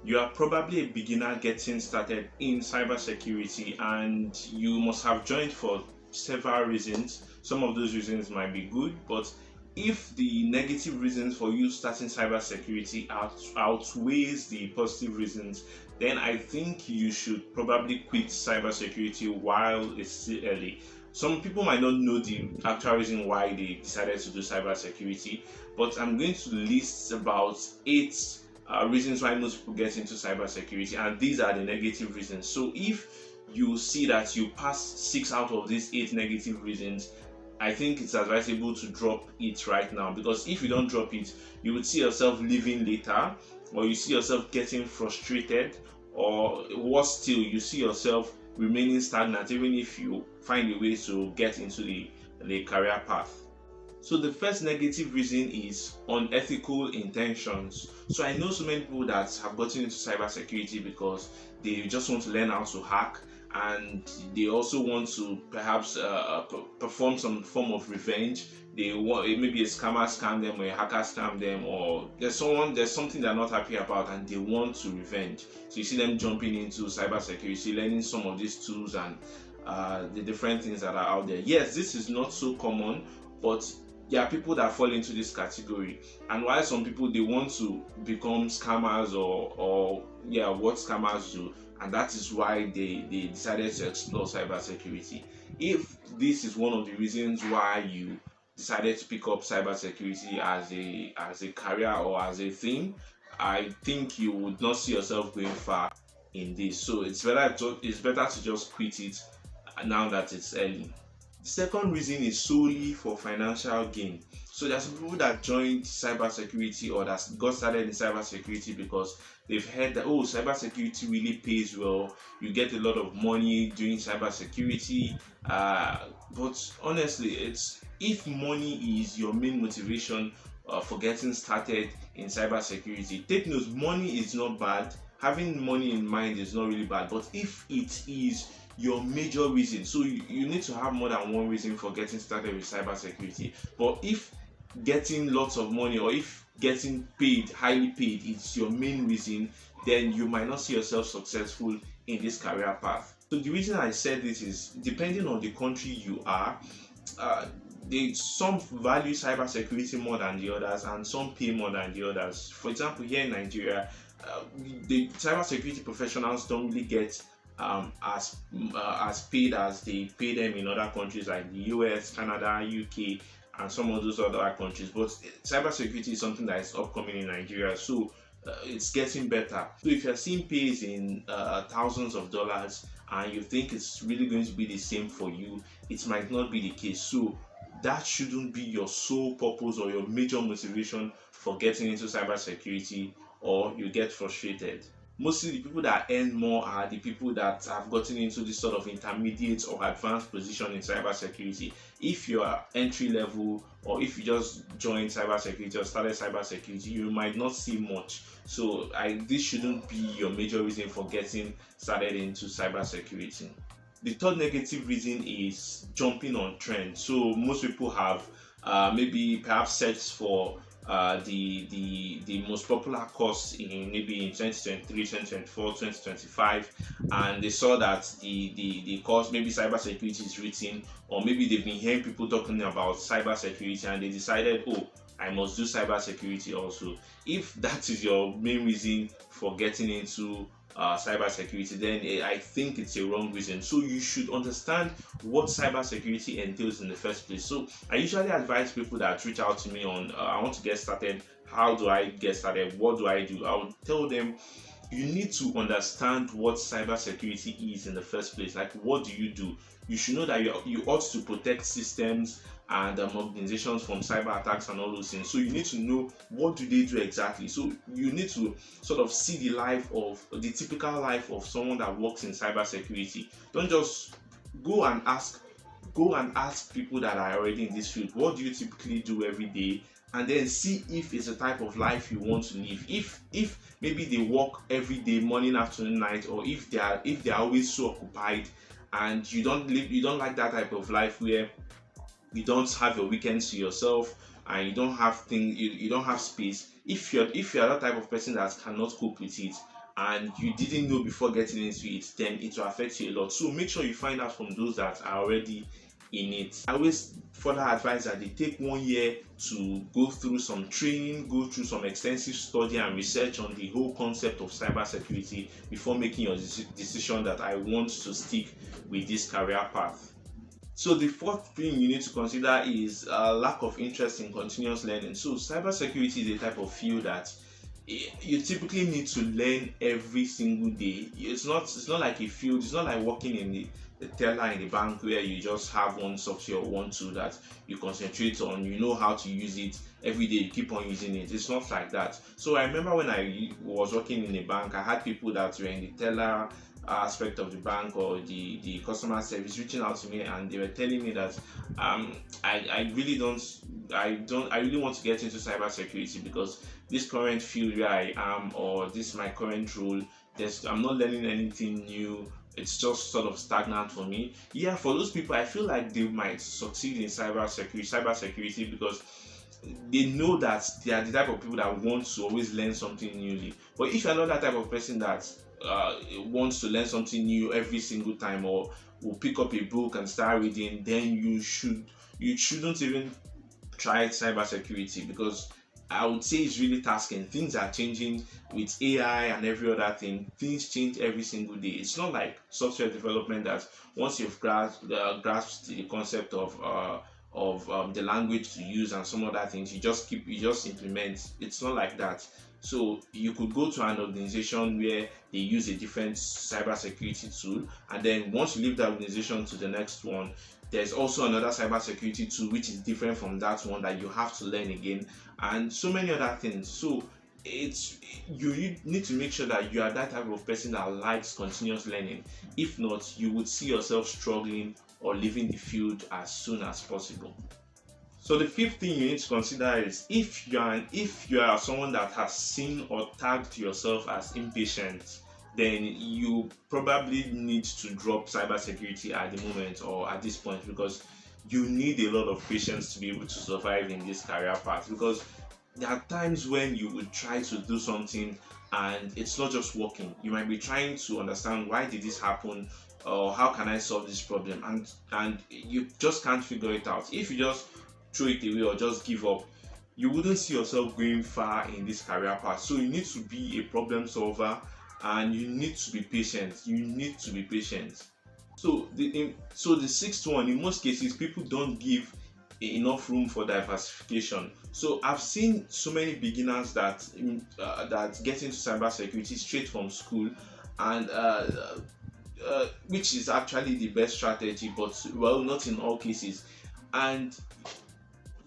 You are probably a beginner getting started in cybersecurity, and you must have joined for several reasons. Some of those reasons might be good, but if the negative reasons for you starting cybersecurity outweighs the positive reasons, then I think you should probably quit cybersecurity while it's still early. Some people might not know the actual reason why they decided to do cybersecurity, but I'm going to list about eight reasons why most people get into cybersecurity, and these are the negative reasons. So if you see that you pass six out of these eight negative reasons, I think it's advisable to drop it right now, because if you don't drop it, you would see yourself leaving later, or you see yourself getting frustrated, or worse still, you see yourself remaining stagnant even if you find a way to get into the career path. So the first negative reason is unethical intentions. So I know so many people that have gotten into cybersecurity because they just want to learn how to hack, and they also want to perhaps perform some form of revenge. They want, maybe a scammer scam them or a hacker scam them, or there's something they're not happy about and they want to revenge. So you see them jumping into cybersecurity, learning some of these tools and the different things that are out there. Yes, this is not so common, but there are people that fall into this category. And while some people, they want to become scammers, or yeah, what scammers do, and that is why they decided to explore cybersecurity. If this is one of the reasons why you decided to pick up cybersecurity as a career or as a thing, I think you would not see yourself going far in this. So it's better to just quit it now that it's early. The second reason is solely for financial gain. So there's some people that joined cybersecurity or that got started in cybersecurity because they've heard that, oh, cybersecurity really pays well. You get a lot of money doing cybersecurity. But honestly, it's if money is your main motivation for getting started in cybersecurity, take note, money is not bad. Having money in mind is not really bad. But if it is your major reason, so you need to have more than one reason for getting started with cybersecurity. But if getting lots of money, or if getting paid, highly paid, is your main reason, then you might not see yourself successful in this career path. So the reason I said this is, depending on the country you are, some value cybersecurity more than the others, and some pay more than the others. For example, here in Nigeria, the cybersecurity professionals don't really get as paid as they pay them in other countries like the US, Canada, UK, and some of those other countries. But cybersecurity is something that is upcoming in Nigeria, so it's getting better. So if you're seeing pays in thousands of dollars and you think it's really going to be the same for you, it might not be the case. So that shouldn't be your sole purpose or your major motivation for getting into cybersecurity, or you get frustrated. Mostly the people that earn more are the people that have gotten into this sort of intermediate or advanced position in cybersecurity. If you are entry level, or if you just joined cybersecurity or started cybersecurity, you might not see much. So this shouldn't be your major reason for getting started into cybersecurity. The third negative reason is jumping on trends. So most people have maybe perhaps searched for the most popular course in maybe in 2023, 2024, 2025, and they saw that the course, maybe cybersecurity, is written, or maybe they've been hearing people talking about cybersecurity and they decided, oh, I must do cybersecurity also. If that is your main reason for getting into cybersecurity, then I think it's a wrong reason. So you should understand what cybersecurity entails in the first place. So I usually advise people that reach out to me on I want to get started. How do I get started? What do I do? I will tell them, you need to understand what cybersecurity is in the first place. Like, what do you do? You should know that you ought to protect systems and organizations from cyber attacks and all those things. So you need to know, what do they do exactly. So you need to sort of see the typical life of someone that works in cybersecurity. Don't just go and ask people that are already in this field, what do you typically do every day, and then see if it's a type of life you want to live. If maybe they work every day, morning, afternoon, night, or if they are always so occupied, and you don't like that type of life where you don't have your weekends to yourself and you don't have space. If you're that type of person that cannot cope with it, and you didn't know before getting into it, then it will affect you a lot. So make sure you find out from those that are already in it. I always further advise that they take 1 year to go through some training, go through some extensive study and research on the whole concept of cybersecurity before making your decision that I want to stick with this career path. So the fourth thing you need to consider is lack of interest in continuous learning. So cybersecurity is a type of field that you typically need to learn every single day. It's not like a field. It's not like working in the teller in the bank where you just have one software or one tool that you concentrate on. You know how to use it every day. You keep on using it. It's not like that. So I remember when I was working in a bank, I had people that were in the teller aspect of the bank or the customer service reaching out to me, and they were telling me that I really want to get into cybersecurity because this current field where I am, or this my current role, I'm not learning anything new. It's just sort of stagnant for me. Yeah, for those people, I feel like they might succeed in cybersecurity because they know that they are the type of people that want to always learn something newly. But if you're not that type of person that wants to learn something new every single time, or will pick up a book and start reading, then you shouldn't even try cybersecurity, because I would say it's really tasking. Things are changing with AI and every other thing. Things change every single day. It's not like software development that once you've grasped the concept of the language to use and some other things, you just implement. It's not like that. So you could go to an organization where they use a different cybersecurity tool, and then once you leave that organization to the next one, there's also another cybersecurity tool which is different from that one that you have to learn again, and so many other things. So you need to make sure that you are that type of person that likes continuous learning. If not, you would see yourself struggling or leaving the field as soon as possible. So the fifth thing you need to consider is if you are someone that has seen or tagged yourself as impatient, then you probably need to drop cybersecurity at the moment or at this point, because you need a lot of patience to be able to survive in this career path. Because there are times when you would try to do something and it's not just working. You might be trying to understand, why did this happen, or how can I solve this problem, and you just can't figure it out. If you just throw it away or just give up, you wouldn't see yourself going far in this career path. So you need to be a problem solver, and you need to be patient. So the sixth one, in most cases, people don't give enough room for diversification. So I've seen so many beginners that get into cybersecurity straight from school, and which is actually the best strategy, but well, not in all cases. And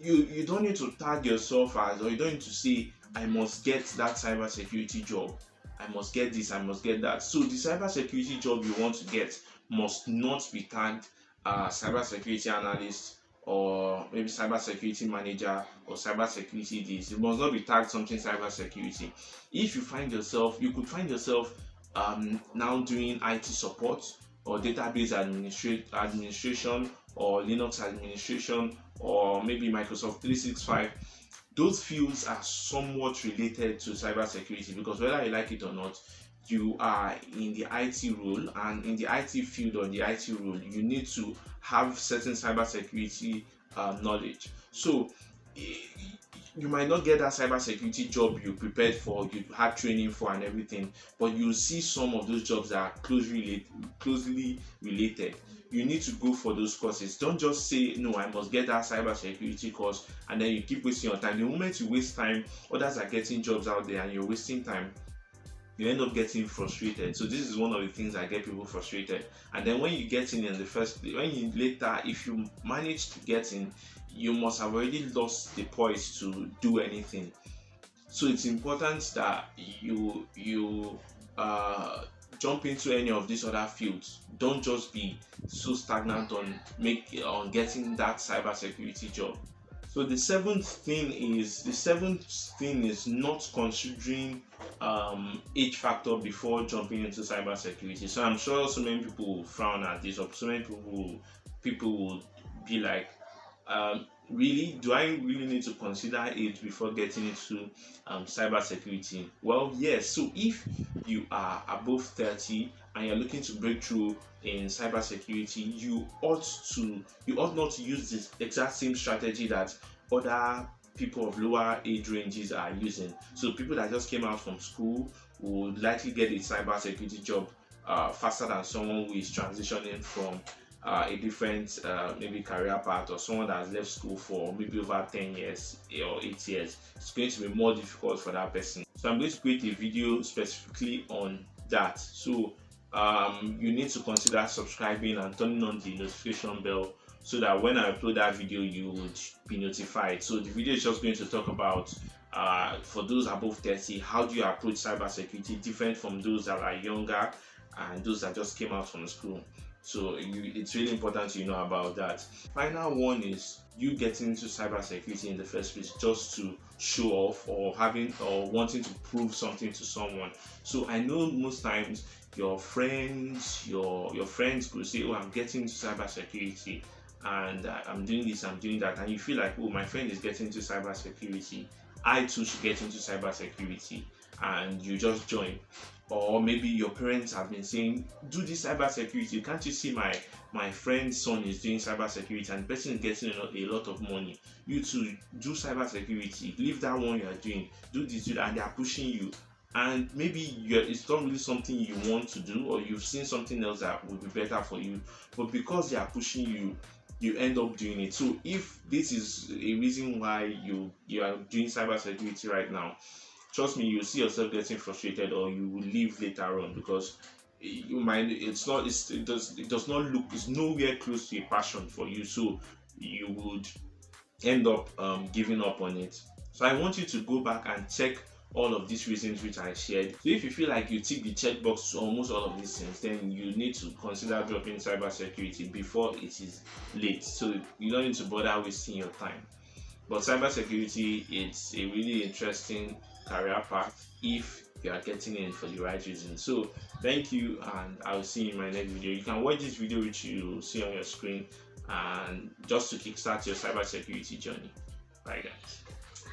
you don't need to tag yourself as, or you don't need to say, I must get that cybersecurity job, I must get this, I must get that. So the cybersecurity job you want to get must not be tagged cybersecurity analyst, or maybe cybersecurity manager, or cybersecurity this. It must not be tagged something cybersecurity. If you could find yourself now doing IT support, or database administration, or Linux administration, or maybe Microsoft 365. Those fields are somewhat related to cybersecurity, because whether you like it or not, you are in the IT role, and in the IT field or the IT role, you need to have certain cybersecurity knowledge. So you might not get that cybersecurity job you prepared for, you had training for and everything, but you see some of those jobs that are closely related. You need to go for those courses. Don't just say, no, I must get that cybersecurity course, and then you keep wasting your time. The moment you waste time, others are getting jobs out there and you're wasting time, you end up getting frustrated. So this is one of the things that get people frustrated. And then when you get in the first place, if you manage to get in, you must have already lost the poise to do anything. So it's important that you jump into any of these other fields. Don't just be so stagnant on getting that cybersecurity job. So the seventh thing is not considering age factor before jumping into cybersecurity. So I'm sure so many people will frown at this, or so many people will be like, really, do I really need to consider it before getting into cybersecurity? Well, yes. So if you are above 30 and you're looking to break through in cybersecurity, you ought not to use this exact same strategy that other people of lower age ranges are using. So people that just came out from school would likely get a cybersecurity job faster than someone who is transitioning from a different maybe career path, or someone that has left school for maybe over 10 years or 8 years. It's going to be more difficult for that person. So I'm going to create a video specifically on that. So you need to consider subscribing and turning on the notification bell so that when I upload that video you would be notified. So the video is just going to talk about for those above 30, how do you approach cybersecurity different from those that are younger and those that just came out from school. So it's really important you know about that. Final one is you getting into cybersecurity in the first place just to show off, or wanting to prove something to someone. So I know most times your friends could say, oh, I'm getting into cybersecurity and I'm doing this, I'm doing that, and you feel like, oh, my friend is getting into cybersecurity, I too should get into cybersecurity, and you just join. Or maybe your parents have been saying, do this cybersecurity, can't you see my friend's son is doing cybersecurity and the person is getting a lot of money, you too do cybersecurity, leave that one you are doing, do this, do that, and they are pushing you. And maybe it's not really something you want to do, or you've seen something else that would be better for you, but because they are pushing you, you end up doing it. So if this is a reason why you are doing cybersecurity right now, trust me, you'll see yourself getting frustrated, or you will leave later on, because you might it does not look, it's nowhere close to a passion for you, so you would end up giving up on it. So I want you to go back and check all of these reasons which I shared. So if you feel like you tick the checkbox to almost all of these things, then you need to consider dropping cybersecurity before it is late. So you don't need to bother wasting your time. But cybersecurity, it's a really interesting career path if you are getting in for the right reason. So thank you, and I'll see you in my next video. You can watch this video which you see on your screen, and just to kickstart your cybersecurity journey. Bye guys.